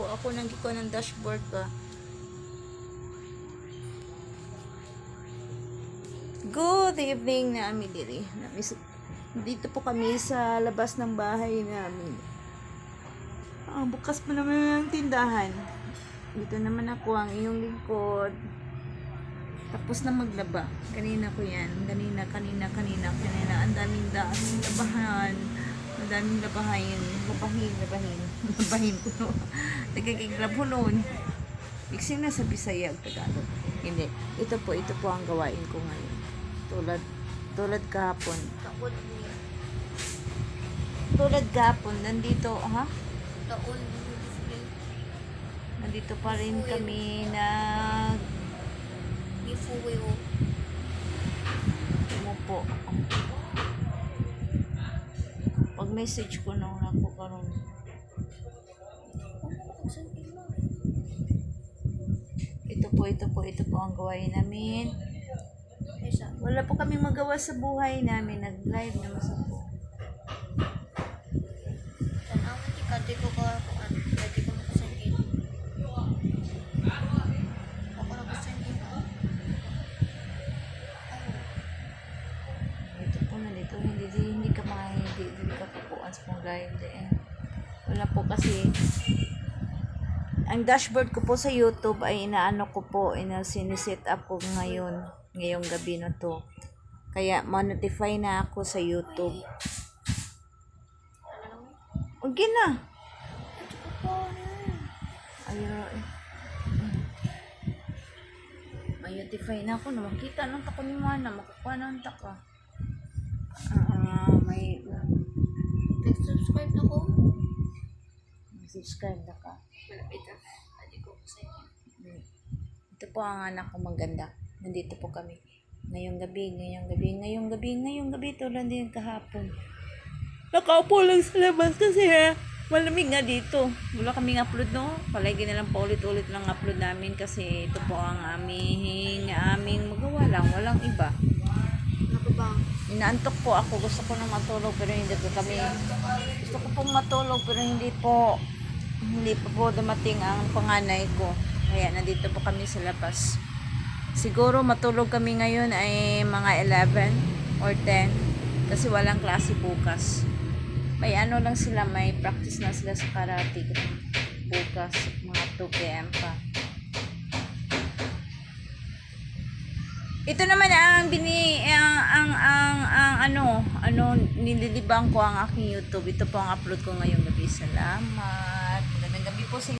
po ako nang ko ng dashboard ba. Good evening na ami diri. Dito po kami sa labas ng bahay namin. Bukas pa naman ang tindahan. Dito naman ako ang iyong lingkod. Tapos na maglaba. Kanina ko yan. Kanina. Ang daming labahan. Ang daming labahin. Labahin ko no. Nagkakigrab ko noon. Mixing na sa Bisaya at Tagalog. Hindi. Ito po ang gawain ko ngayon. Tulad kahapon. Tulad kahapon. Nandito, ha? Nandito pa rin kami umupo. Pag message ko nung ako karon. Ito po ang gawain namin. Wala po kaming magawa sa buhay namin. Nag-live naman sa po. Hindi ka pupuan sa pong live din. Wala po kasi ang dashboard ko po sa YouTube ay inaano ko po, siniset up ko ngayong gabi na to. Kaya ma-notify na ako sa YouTube. Okay na. May-notify na ako na makita ng tako ni Mana, makukuha ng taka. May nag-subscribe na ko. Subscribe na ka. Malapit na. Ko sa inyo. Ito po ang anak ko maganda. Nandito po kami. Ngayong gabi. Tulad din kahapon. Nakaupo lang sa labas kasi malamig nga dito. Wala kaming upload no. Palagi na lang paulit-ulit lang upload namin kasi ito po ang aming magawa lang. Walang iba. Inaantok po ako. Gusto ko nang matulog pero hindi po kami. Gusto ko pong matulog pero hindi pa po dumating ang panganay ko. Kaya nandito po kami sa labas. Siguro matulog kami ngayon ay mga 11 or 10 kasi walang klase bukas. May lang sila, may practice na sila sa karate bukas mga 2 PM pa. Ito naman ang nililibang ko ang aking YouTube. Ito po ang upload ko ngayong gabi. Salamat. Magandang gabi po sa